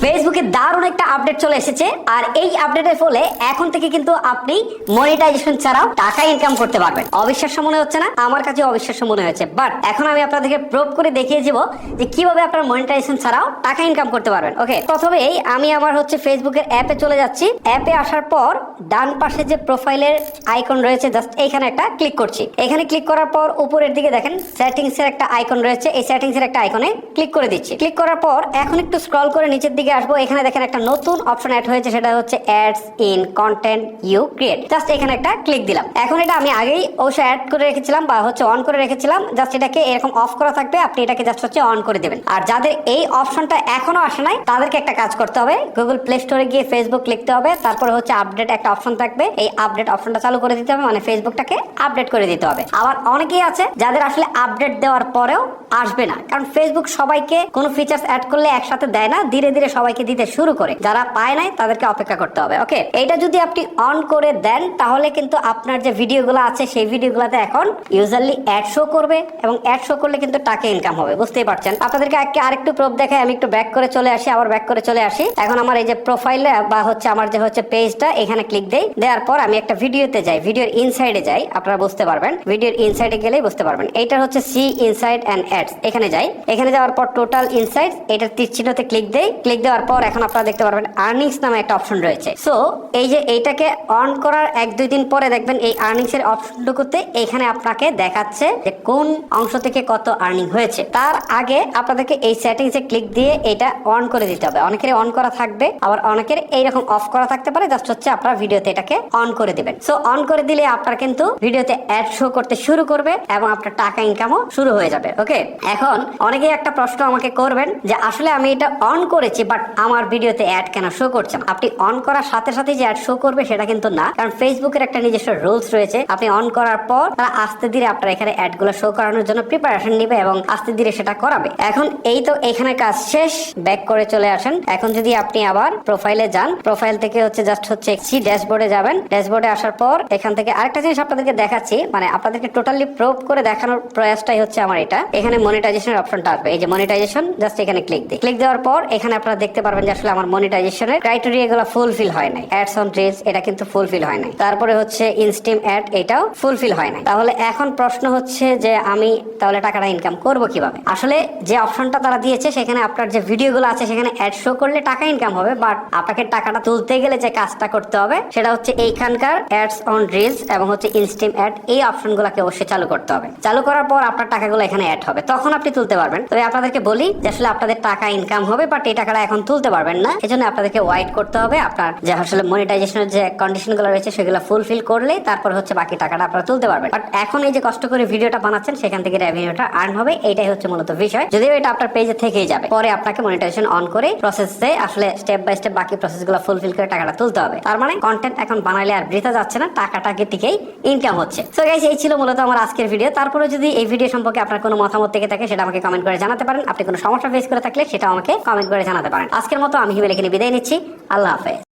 ফেসবুকে দারুণ একটা আপডেট চলে এসেছে, আর এই আপডেটের ফলে এখন থেকে কিন্তু আপনি মনিটাইজেশন ছাড়াও টাকা ইনকাম করতে পারবেন। অবিশ্বাস্য মনে হচ্ছে না? আমার কাছে অবিশ্বাস্য মনে হয়েছে, বাট এখন আমি আপনাদেরকে প্রুভ করে দেখিয়ে দিব যে কিভাবে আপনারা মনিটাইজেশন ছাড়াও টাকা ইনকাম করতে পারবেন। ওকে, প্রথমেই আমি আমার হচ্ছে ফেসবুকের অ্যাপে চলে যাচ্ছি। অ্যাপে আসার পর ডান পাশে যে প্রোফাইলের আইকন রয়েছে, জাস্ট এইখানে একটা ক্লিক করছি। এখানে ক্লিক করার পর উপরের দিকে দেখেন সেটিংস এর একটা আইকন রয়েছে, এই সেটিংস এর একটা আইকনে ক্লিক করে দিচ্ছি। ক্লিক করার পর এখন একটু স্ক্রল করে নিচের দিকে আসবো। এখানে দেখেন একটা নতুন অপশন অ্যাড হয়েছে, সেটা হচ্ছে ads in content you create. Just এখানে একটা ক্লিক দিলাম। এখন এটা আমি আগেই অবশ্যই অ্যাড করে রেখেছিলাম বা হচ্ছে অন করে রেখেছিলাম, জাস্ট এটাকে এরকম অফ করা থাকবে, আপনি এটাকে জাস্ট হচ্ছে অন করে দেবেন। আর যাদের এই অপশনটা এখনো আসে নাই তাদেরকে একটা কাজ করতে হবে, গুগল প্লে স্টোরে গিয়ে ফেসবুক লিখতে হবে, তারপরে হচ্ছে আপডেট একটা অপশন থাকবে, এই আপডেট অপশনটা চালু করে দিতে হবে, মানে ফেসবুকটাকে আপডেট করে দিতে হবে। আবার অনেকেই আছে যাদের আসলে আপডেট দেওয়ার পরেও আসবে না, কারণ ফেসবুক সবাইকে কোনো ফিচার্স অ্যাড করলে একসাথে দেয় না, ধীরে ধীরে সবাইকে দিতে শুরু করে। যারা পায় নাই তাদেরকে অপেক্ষা করতে হবে। ওকে, এইটা যদি আপনি অন করে দেন তাহলে কিন্তু আপনার যে ভিডিওগুলো আছে সেই ভিডিওগুলোতে এখন ইউজারলি অ্যাড শো করবে, এবং অ্যাড শো করলে কিন্তু টাকা ইনকাম হবে। বুঝতেই পারছেন। আপনাদেরকে আরেকটু প্রুফ দেখাই। আমি একটু ব্যাক করে চলে আসি, আবার ব্যাক করে চলে আসি। এখন আমার এই যে প্রোফাইলে বা হচ্ছে আমার যে হচ্ছে পেজটা, এখানে ক্লিক দেই। দেওয়ার পর আমি একটা ভিডিওতে যাই, ভিডিওর ইনসাইডে যাই, আপনারা বুঝতে পারবেন। ভিডিওর ইনসাইডে গেলেই বুঝতে পারবেন। এইটা হচ্ছে সি ইনসাইড এন্ড অ্যাডস, এখানে যাই। এখানে যাওয়ার পর টোটাল ইনসাইড, এটার তীর চিহ্নতে ক্লিক দেই। ক্লিক দেওয়ার পর এখন আপনারা দেখতে পারবেন আর্নিংস নামে একটা অপশন রয়েছে। সো এই যে এইটাকে অন করার 1-2 দিন পরে দেখবেন এই আর্নিংস এর অপশনটুকুতে এখানে আপনাকে দেখাচ্ছে যে কোন অংশ থেকে কত আর্নিং হয়েছে। তার আগে আপনাদেরকে এই সেটিংস এ ক্লিক দিয়ে এটা অন করে দিতে হবে। অনেকের অন করা থাকবে, আবার অনেকের এইরকম অফ করা থাকতে পারে। জাস্ট হচ্ছে আপনার ভিডিওতে এটাকে অন করে দিবেন। সো অন করে দিলে আপনার কিন্তু ভিডিওতে অ্যাড শো করতে শুরু করবে এবং আপনার টাকা ইনকামও শুরু হয়ে যাবে। ওকে, এখন অনেকেই একটা প্রশ্ন আমাকে করবেন যে আসলে আমি এটা অন করেছি বাট আমার ভিডিওতে অ্যাড কেন শো করছে না? আপনি অন করার সাথে সাথে যে অ্যাড শো করবে সেটা কিন্তু না, কারণ ফেসবুকের একটা নিজস্ব রুলস রয়েছে। আপনি অন করার পর তারা আস্তে ধীরে আপনার এখানে অ্যাড গুলো শো করানোর জন্য প্রিপারেশন নিবে এবং আস্তে ধীরে সেটা করাবে। এখন এই তো এখানে কাজ শেষ, ব্যাক করে চলে আসেন। এখন যদি আপনি আবার প্রোফাইলে যান, প্রোফাইল থেকে হচ্ছে জাস্ট হচ্ছে ড্যাশবোর্ডে যাবেন। ড্যাশবোর্ডে আসার পর এখান থেকে আরেকটা জিনিস আপনাদেরকে দেখাচ্ছি, মানে আপনাদেরকে টোটালি প্রুভ করে দেখানোর প্রয়াসটাই হচ্ছে আমার এটা। এখানে মনিটাইজেশনের অপশনটা আসবে, এই যে মনিটাইজেশন, জাস্ট এখানে ক্লিক দিই। ক্লিক দেওয়ার পর এখানে আপনারা দেখতে পারবেন যে আসলে আমার মনিটাইজেশনের ক্রাইটেরিয়া গুলো ফুলফিল হয় নাই। অ্যাডস অন রিলস এটা কিন্তু ফুলফিল হয় নাই। তারপরে হচ্ছে ইনস্টিম অ্যাড, এটাও ফুলফিল হয় নাই। তাহলে এখন প্রশ্ন হচ্ছে যে আমি তাহলে টাকাটা ইনকাম করব কিভাবে? আসলে যে অপশনটা তারা দিয়েছে সেখানে আপনার যে ভিডিওগুলো আছে সেখানে অ্যাড শো করলে টাকা ইনকাম হবে, বাট আপনাকে টাকাটা তুলতে গেলে যে কাজটা করতে হবে সেটা হচ্ছে এইখানকার অ্যাডস অন রিলস এবং হচ্ছে ইনস্টিম অ্যাড, এই অপশনগুলোকে অবশ্যই চালু করতে হবে। চালু করার পর আপনার টাকাগুলো এখানে অ্যাড হবে, তখন আপনি তুলতে পারবেন। তবে আপনাদেরকে বলি যে আসলে আপনাদের টাকা ইনকাম হবে বাট এই টাকাটা এখন তুলতে পারবেন না, এজন্য আপনাদেরকে ওয়েট করতে হবে। আপনার যে আসলে মনিটাইজেশনের যে কন্ডিশনগুলো রয়েছে সেগুলো ফুলফিল করলে তারপর হচ্ছে বাকি টাকাটা আপনারা তুলতে পারবেন। বাট এখন এই যে কষ্ট করে ভিডিওটা বানাচ্ছেন সেখান থেকে রেভিনিউটা আর্ন হবে, এইটাই হচ্ছে মূলত বিষয়। যদিও এটা আপনার পেজে থেকেই যাবে, পরে আপনাকে মনিটাইজেশন অন করে প্রসেসে আসলে স্টেপ বাই স্টেপ বাকি প্রসেসগুলো ফুলফিল করে টাকাটা তুলতে হবে। তার মানে কন্টেন্ট এখন বানাইলে আর বৃথা যাচ্ছে না, টাকাটাকে টিকেই ইনকাম হচ্ছে। সো গাইস, এই ছিল মূলত আমার আজকের ভিডিও। তারপরে যদি এই ভিডিও সম্পর্কে আপনার কোনো মতামত থেকে থাকে সেটা আমাকে কমেন্ট করে জানাতে পারেন। আপনি কোনো সমস্যা ফেস করে থাকলে সেটা আমাকে কমেন্ট করে জানাতে পারেন। আজকের মতো আমি হিমেল এখানে বিদায় নিচ্ছি। আল্লাহ হাফেজ।